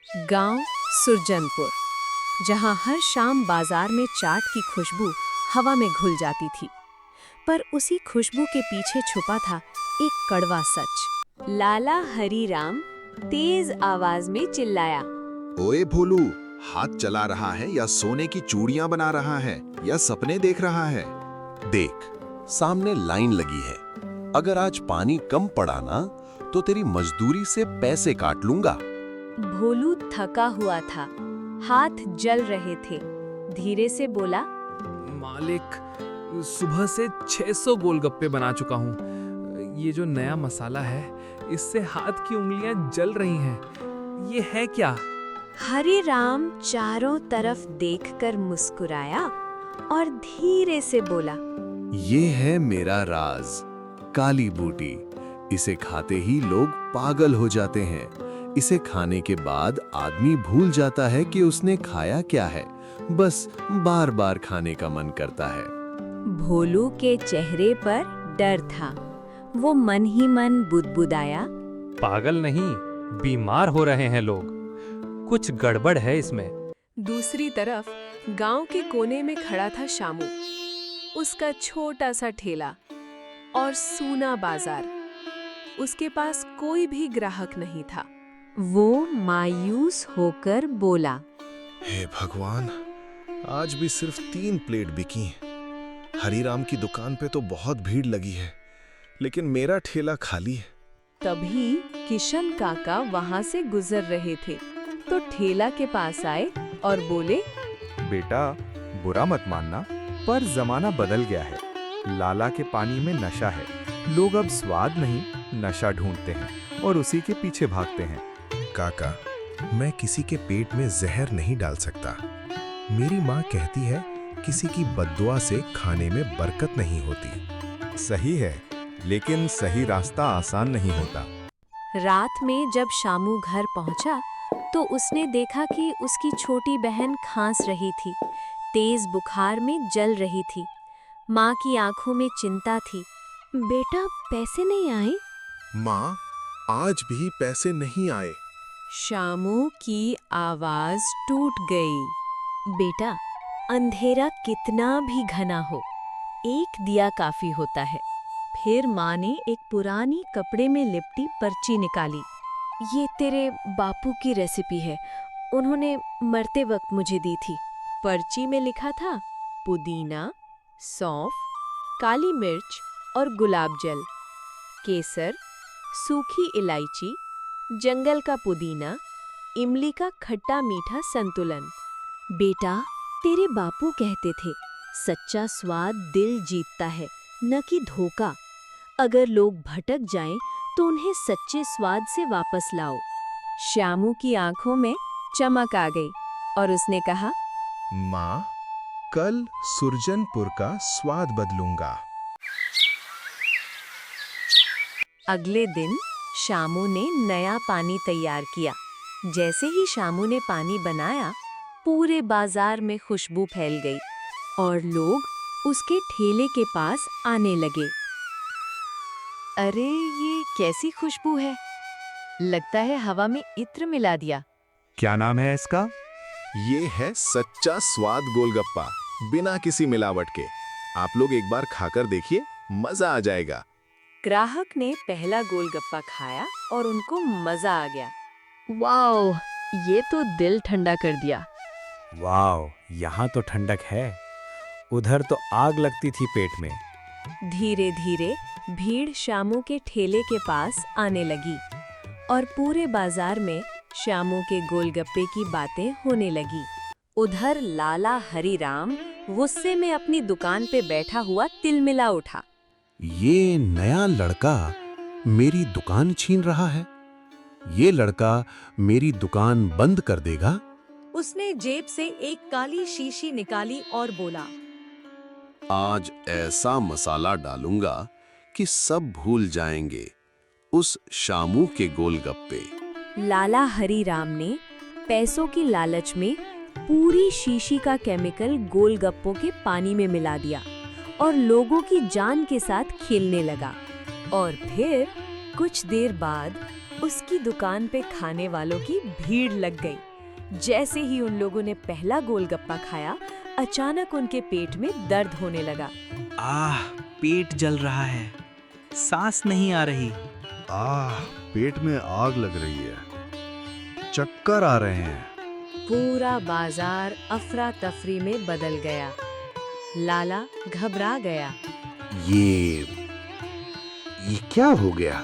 गांव सुरजनपुर, जहां हर शाम बाजार में चाट की खुशबू हवा में घुल जाती थी। पर उसी खुशबू के पीछे छुपा था एक कड़वा सच। लाला हरीराम तेज आवाज में चिल्लाया, ओए भोलू, हाथ चला रहा है या सोने की चूड़ियां बना रहा है या सपने देख रहा है? देख, सामने लाइन लगी है। अगर आज पानी कम पड़ा ना तो तेरी मजदूरी से पैसे काट लूंगा। भोलू थका हुआ था, हाथ जल रहे थे। धीरे से बोला, मालिक, सुबह से 600 गोलगप्पे बना चुका हूँ। ये जो नया मसाला है, इससे हाथ की उंगलियां जल रही हैं। ये है क्या? हरीराम चारों तरफ देखकर मुस्कुराया और धीरे से बोला, ये है मेरा राज, काली बूटी। इसे खाते ही लोग पागल हो जाते हैं। इसे खाने के बाद आदमी भूल जाता है कि उसने खाया क्या है, बस बार बार खाने का मन करता है। भोलू के चेहरे पर डर था। वो मन ही मन बुदबुदाया, पागल नहीं, बीमार हो रहे हैं लोग। कुछ गड़बड़ है इसमें। दूसरी तरफ गांव के कोने में खड़ा था शामू। उसका छोटा सा ठेला और सूना बाजार। उसके पास कोई भी ग्राहक नहीं था। वो मायूस होकर बोला, हे भगवान, आज भी सिर्फ 3 प्लेट बिकी हैं। हरीराम की दुकान पे तो बहुत भीड़ लगी है, लेकिन मेरा ठेला खाली है। तभी किशन काका वहां से गुजर रहे थे तो ठेला के पास आए और बोले, बेटा, बुरा मत मानना, पर जमाना बदल गया है। लाला के पानी में नशा है। लोग अब स्वाद नहीं, नशा ढूंढते हैं और उसी के पीछे भागते हैं। काका, मैं किसी के पेट में जहर नहीं डाल सकता। मेरी माँ कहती है, किसी की बद्दुआ से खाने में बरकत नहीं होती। सही है, लेकिन सही रास्ता आसान नहीं होता। रात में जब शामू घर पहुंचा तो उसने देखा कि उसकी छोटी बहन खांस रही थी, तेज बुखार में जल रही थी। माँ की आंखों में चिंता थी। बेटा, पैसे नहीं आए? माँ, आज भी पैसे नहीं आए। शामू की आवाज टूट गई। बेटा, अंधेरा कितना भी घना हो, एक दिया काफी होता है। फिर माँ ने एक पुरानी कपड़े में लिपटी पर्ची निकाली। ये तेरे बापू की रेसिपी है, उन्होंने मरते वक्त मुझे दी थी। पर्ची में लिखा था, पुदीना, सौंफ, काली मिर्च और गुलाब जल, केसर, सूखी इलायची, जंगल का पुदीना, इमली का खट्टा मीठा संतुलन। बेटा, तेरे बापू कहते थे, सच्चा स्वाद दिल जीतता है, न कि धोखा। अगर लोग भटक जाएं तो उन्हें सच्चे स्वाद से वापस लाओ। श्यामू की आंखों में चमक आ गई और उसने कहा, माँ, कल सुरजनपुर का स्वाद बदलूंगा। अगले दिन शामू ने नया पानी तैयार किया। जैसे ही शामू ने पानी बनाया, पूरे बाजार में खुशबू फैल गई और लोग उसके ठेले के पास आने लगे। अरे, ये कैसी खुशबू है? लगता है हवा में इत्र मिला दिया। क्या नाम है इसका? ये है सच्चा स्वाद गोलगप्पा, बिना किसी मिलावट के। आप लोग एक बार खाकर देखिए, मजा आ जाएगा। ग्राहक ने पहला गोलगप्पा खाया और उनको मजा आ गया। वाओ, ये तो दिल ठंडा कर दिया। वाओ, यहाँ तो ठंडक है। उधर तो आग लगती थी पेट में। धीरे धीरे भीड़ शामू के ठेले के पास आने लगी और पूरे बाजार में शामू के गोलगप्पे की बातें होने लगी। उधर लाला हरीराम गुस्से में अपनी दुकान पे बैठा हुआ तिलमिला उठा। ये नया लड़का मेरी दुकान छीन रहा है। ये लड़का मेरी दुकान बंद कर देगा। उसने जेब से एक काली शीशी निकाली और बोला, आज ऐसा मसाला डालूंगा कि सब भूल जाएंगे उस शामू के गोलगप्पे। लाला हरीराम ने पैसों की लालच में पूरी शीशी का केमिकल गोलगप्पों के पानी में मिला दिया और लोगों की जान के साथ खेलने लगा। और फिर कुछ देर बाद उसकी दुकान पे खाने वालों की भीड़ लग गई। जैसे ही उन लोगों ने पहला गोलगप्पा खाया, अचानक उनके पेट में दर्द होने लगा। आह, पेट जल रहा है, सांस नहीं आ रही। पेट में आग लग रही है, चक्कर आ रहे हैं। पूरा बाजार अफरा तफरी में बदल गया। लाला घबरा गया। ये क्या हो गया?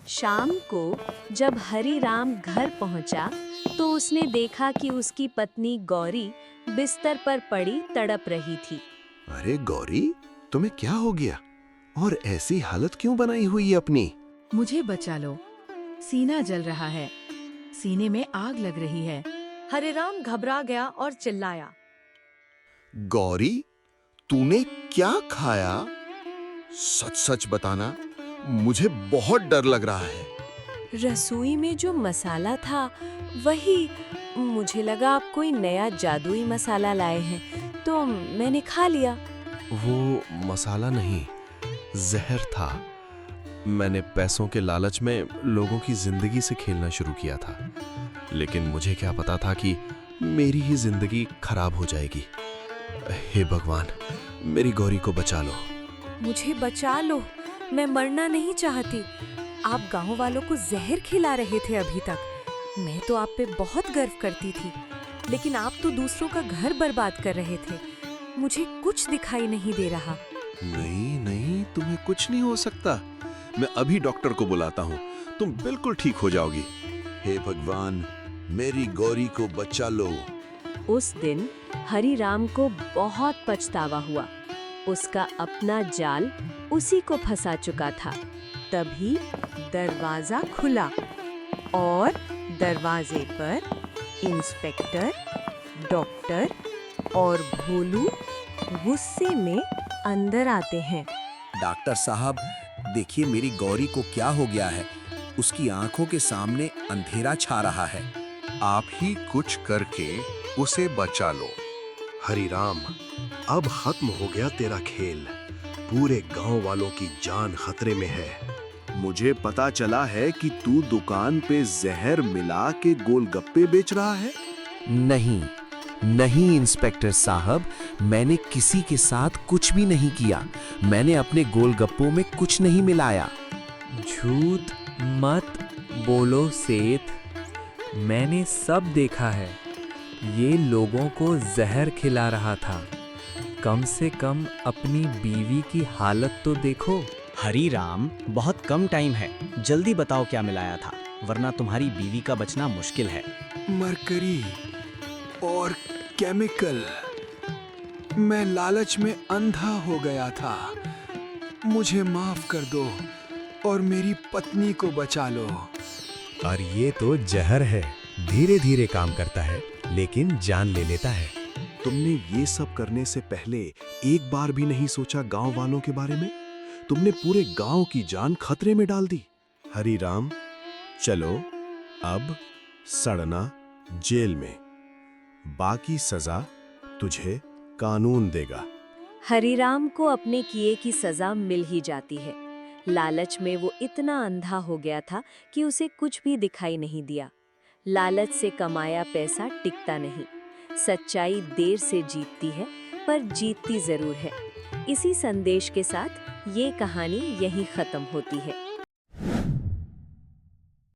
शाम को जब हरीराम घर पहुंचा तो उसने देखा कि उसकी पत्नी गौरी बिस्तर पर पड़ी तड़प रही थी। अरे गौरी, तुम्हें क्या हो गया और ऐसी हालत क्यों बनाई हुई है अपनी? मुझे बचा लो, सीना जल रहा है, सीने में आग लग रही है। हरिराम घबरा गया और चिल्लाया। गौरी, तूने क्या खाया? सच सच बताना, मुझे बहुत डर लग रहा है। रसोई में जो मसाला था वही, मुझे लगा आप कोई नया जादुई मसाला लाए हैं तो मैंने खा लिया। वो मसाला नहीं, जहर था। मैंने पैसों के लालच में लोगों की जिंदगी से खेलना शुरू किया था, लेकिन मुझे क्या पता था कि मेरी ही जिंदगी खराब हो जाएगी। हे भगवान, मेरी गौरी को बचा लो। मुझे बचा लो, मैं मरना नहीं चाहती। आप गांव वालों को जहर खिला रहे थे अभी तक। मैं तो आप पे बहुत गर्व करती थी, लेकिन आप तो दूसरों का घर बर्बाद कर रहे थे। मुझे कुछ दिखाई नहीं दे रहा। नहीं नहीं, तुम्हें कुछ नहीं हो सकता। मैं अभी डॉक्टर को बुलाता हूँ, तुम बिल्कुल ठीक हो जाओगी। हे भगवान, मेरी गौरी को बचा लो। उस दिन हरिराम को बहुत पछतावा हुआ। उसका अपना जाल उसी को फंसा चुका था। तभी दरवाजा खुला और दरवाजे पर इंस्पेक्टर, डॉक्टर और भोलू गुस्से में अंदर आते हैं। डॉक्टर साहब, देखिए मेरी गौरी को क्या हो गया है। उसकी आंखों के सामने अंधेरा छा रहा है। आप ही कुछ करके उसे बचा लो। हरिराम, अब खत्म हो गया तेरा खेल। पूरे गांव वालों की जान खतरे में है। मुझे पता चला है कि तू दुकान पे जहर मिला के गोलगप्पे बेच रहा है। नहीं नहीं इंस्पेक्टर साहब, मैंने किसी के साथ कुछ भी नहीं किया। मैंने अपने गोलगप्पों में कुछ नहीं मिलाया। झूठ मत बोलो सेठ, मैंने सब देखा है। ये लोगों को जहर खिला रहा था। कम से कम अपनी बीवी की हालत तो देखो। हरीराम, बहुत कम टाइम है, जल्दी बताओ क्या मिलाया था, वरना तुम्हारी बीवी का बचना मुश्किल है। मरकरी और केमिकल। मैं लालच में अंधा हो गया था। मुझे माफ कर दो और मेरी पत्नी को बचा लो। और ये तो जहर है, धीरे धीरे काम करता है लेकिन जान ले लेता है। तुमने ये सब करने से पहले एक बार भी नहीं सोचा गांव वालों के बारे में? तुमने पूरे गांव की जान खतरे में डाल दी। हरिराम, चलो अब सड़ना जेल में। बाकी सजा तुझे कानून देगा। हरिराम को अपने किए की सजा मिल ही जाती है। लालच में वो इतना अंधा हो गया था कि उसे कुछ भी दिखाई नहीं दिया। लालच से कमाया पैसा टिकता नहीं। सच्चाई देर से जीतती है, पर जीतती जरूर है। इसी संदेश के साथ ये कहानी यहीं खत्म होती है।